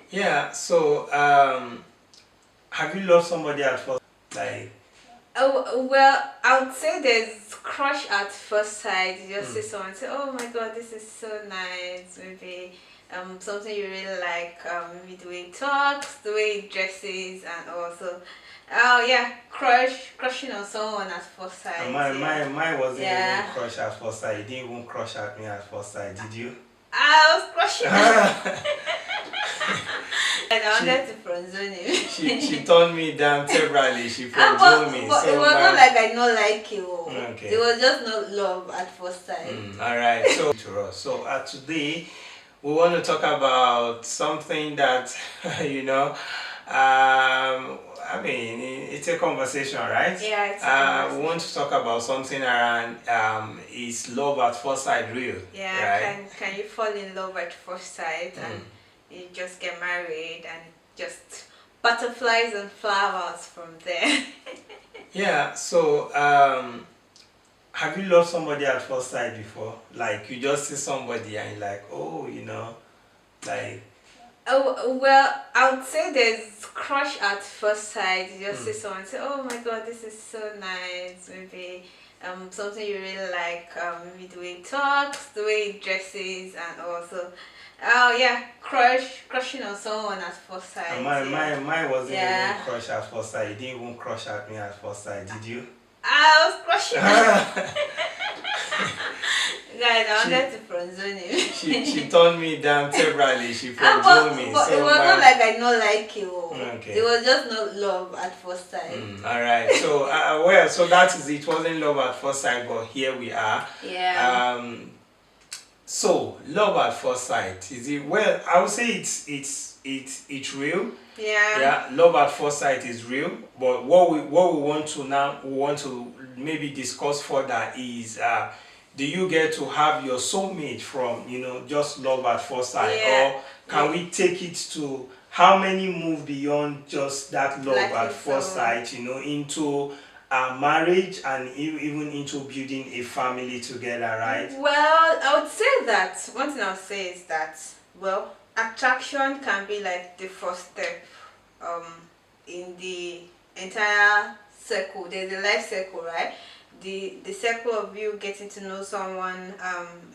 Yeah, so have you loved somebody at first? Like, Oh, well, I would say there's crush at first sight. You just see mm, someone say, "Oh my God, this is so nice." Maybe something you really like. Maybe the way he talks, the way he dresses, and also, oh yeah, crushing on someone at first and sight. mine, Yeah, mine, mine wasn't even yeah. crush at first sight. It didn't even crush at me at first sight. Did you? I was crushing. And I she wanted to friendzone she him. turned me down severally. She But, friend me. but it So was not my like I not like you. It okay. was just not love at first sight. All right. So to us. So today we want to talk about something that you know. I mean, it's a conversation, right? Yeah, it's a We want to conversation. talk about something around is love at first sight real, Yeah, right? can you fall in love at first sight and Mm. you just get married and just butterflies and flowers from there? Yeah. So have you loved somebody at first sight before? Like you just see somebody and you're like, oh, like. Oh, well, I would say there's crush at first sight. You just see Mm. someone say, "Oh my God, this is so nice." Maybe something you really like. Maybe the way he talks, the way he dresses, and also, oh yeah, crushing on someone at first And sight. mine, Yeah, mine, mine wasn't even yeah. crush at first sight. It didn't even crush at me at first sight. Did you? I was crushing. Guys, I she wanted to friendzone she him. turned me down severally. She friend me. But it So was not my like I not like you. It okay. was just not love at first sight. All right. So well, so that is it. Wasn't love at first sight, but here we are. Yeah. Um. So love at first sight is it? Well, I would say it's real. Yeah. Yeah, love at first sight is real. But what we want to now we want to maybe discuss further is do you get to have your soulmate from just love at first sight, Yeah. or can we take it to how many move beyond just that love Like at it's first sight, into marriage and even into building a family together, right? Well, I would say that one thing I would say is that, well, attraction can be like the first step um in the entire circle. There's a life circle, right? The circle of you getting to know someone,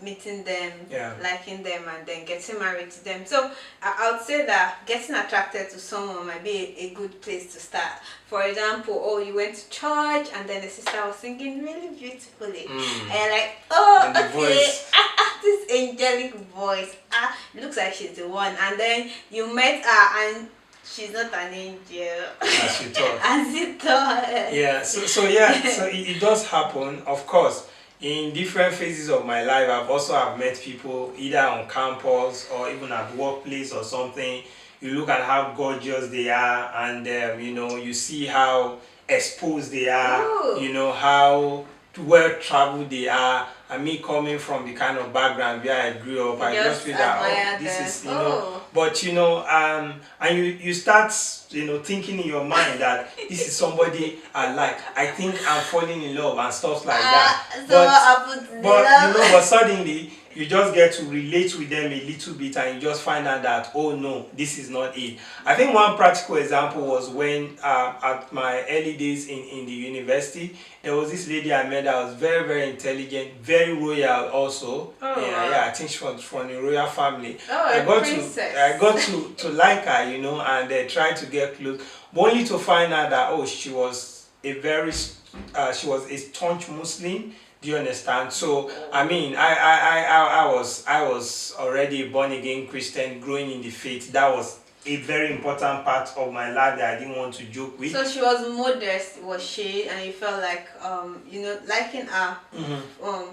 meeting them, Yeah. liking them, and then getting married to them. So I would say that getting attracted to someone might be a good place to start. For example, oh, you went to church and then the sister was singing really beautifully, and you're like, oh, And the okay, voice. this angelic voice, looks like she's the one. And then you met her and she's not an angel As you thought. as you thought. Yeah, so yeah, so it does happen. Of course, in different phases of my life, I've met people either on campus or even at workplace or something. You look at how gorgeous they are, and you see how exposed they are. Ooh. How well traveled they are. And me coming from the kind of background where I grew up, You I just just feel that admire this them. is Oh. but and you start thinking in your mind that this is somebody I like. I think I'm falling in love and stuff like that. So what happened to the love? But suddenly you just get to relate with them a little bit and you just find out that, oh no, this is not it. I think one practical example was when at my early days in the university, there was this lady I met that was very, very intelligent, very royal also. Oh, Yeah, wow. yeah, I think she was from a royal family. Oh, I a got princess. to I got to like her, and try to get close, but only to find out that, oh, she was she was a staunch Muslim. Do you understand? So I mean, I was already a born again Christian, growing in the faith. That was a very important part of my life that I didn't want to joke with. So she was modest, was she? And you felt like, liking her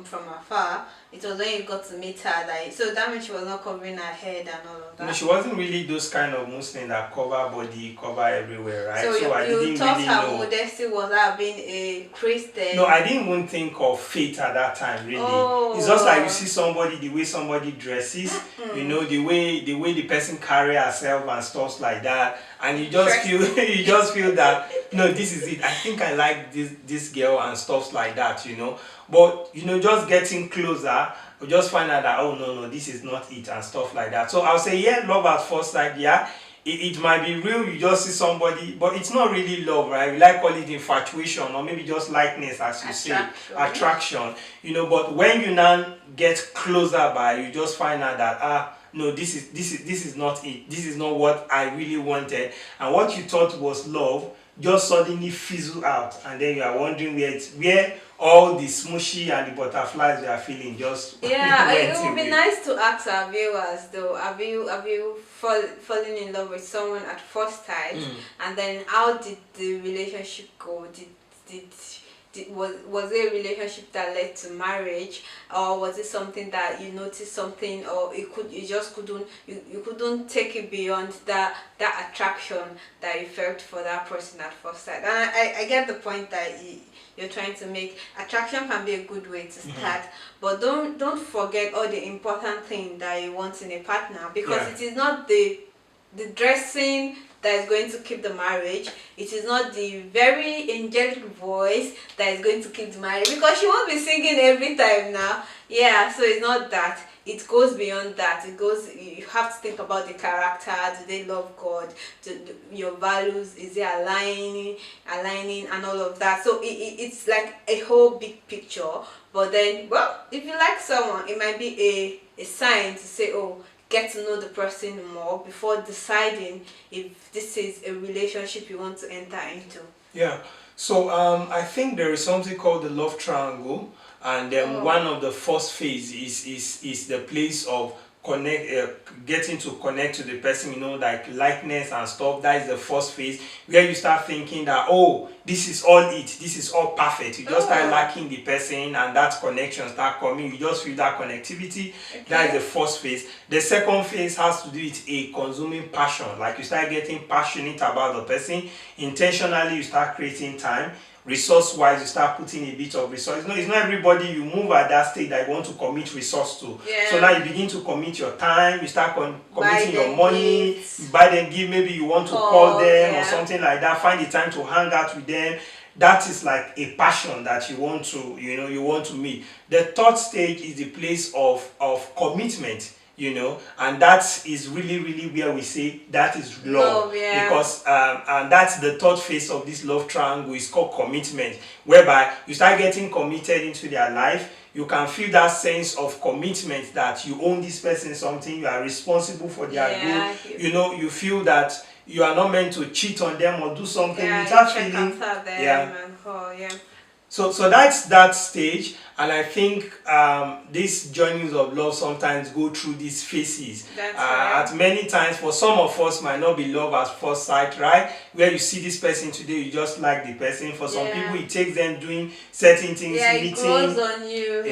from afar. It was when you got to meet her that. So that means she was not covering her head and all of that. No, she wasn't really those kind of Muslim that cover body, cover everywhere, right? So I you didn't thought really her know. modesty was her being a Christian. No, I didn't even think of faith at that time, really. Oh. It's just like you see somebody, the way somebody dresses, the way the person carry herself and stuff like that, and you just feel you just feel that, no, this is it. I think I like this girl and stuff like that, But just getting closer, you just find out that, oh no, this is not it and stuff like that. So I'll say, yeah, love at first sight, yeah, it might be real, you just see somebody, but it's not really love, right? We like call it infatuation, or maybe just likeness, as you say, attraction, you know. But when you now get closer by, you just find out that no, this is not it. This is not what I really wanted, and what you thought was love just suddenly fizzle out, and then you are wondering where all the smushy and the butterflies you are feeling just yeah. went It would be away. nice to ask our viewers though, have you fallen in love with someone at first sight, and then how did the relationship go? Was it a relationship that led to marriage, or was it something that you noticed something, or you just couldn't, you couldn't take it beyond that attraction that you felt for that person at first sight? And I get the point that you're trying to make. Attraction can be a good way to start, but don't forget all the important things that you want in a partner, because it is not the dressing that is going to keep the marriage. It is not the very angelic voice that is going to keep the marriage, because she won't be singing every time now. Yeah, so it's not that. It goes beyond that. It goes, you have to think about the character. Do they love God? Your values, is it aligning and all of that. So it's like a whole big picture. But then, well, if you like someone, it might be a sign to say, oh, get to know the person more before deciding if this is a relationship you want to enter into. Yeah. So I think there is something called the love triangle, and one of the first phase is the place of getting to connect to the person, you know, like likeness and stuff. That is the first phase where you start thinking that, oh, this is all this is all perfect. You just start liking the person, and that connection start coming. You just feel that connectivity. Okay. That is the first phase. The second phase has to do with a consuming passion. Like you start getting passionate about the person. Intentionally, you start creating time. Resource wise, you start putting a bit of resource. It's not everybody you move at that stage that you want to commit resource to. Yeah. So now you begin to commit your time, you start committing your money, gifts. You buy them gift, maybe you want to call them or something like that, find the time to hang out with them. That is like a passion that you want to, you want to meet. The third stage is the place of commitment. And that is really where we say that is love, because and that's the third phase of this love triangle, is called commitment, whereby you start getting committed into their life. You can feel that sense of commitment, that you own this person something, you are responsible for their good. You feel that you are not meant to cheat on them or do something without feeling. So that's that stage, and I think these journeys of love sometimes go through these phases. At many times, for some of us, might not be love at first sight, right? Where you see this person today, you just like the person. For some people, it takes them doing certain things, meeting. It grows on you.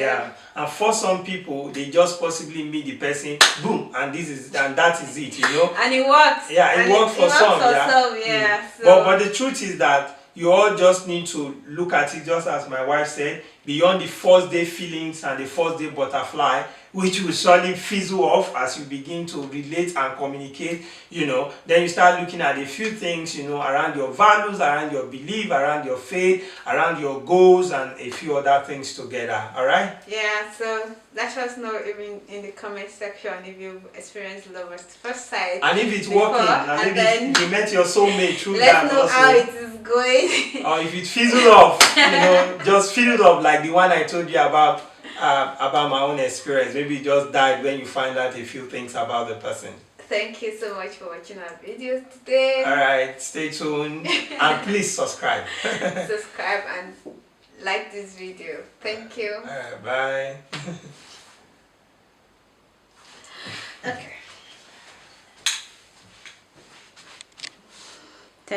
And for some people, they just possibly meet the person, boom, and that is it, And it works. Yeah, it works for some. So. But the truth is that you all just need to look at it, just as my wife said, beyond the first day feelings and the first day butterfly, which will surely fizzle off as you begin to relate and communicate. Then you start looking at a few things, around your values, around your belief, around your faith, around your goals, and a few other things together. All right? Yeah, so let us know even in the comment section if you've experienced love at first sight. And if it's working, and maybe if you met your soulmate through that also. Let's know how it is going. Or if it fizzled off, just fizzled off like the one I told you about my own experience. Maybe it just died when you find out a few things about the person. Thank you so much for watching our videos today. Alright, stay tuned and please subscribe. Subscribe and like this video. Thank you. Alright, bye. Okay.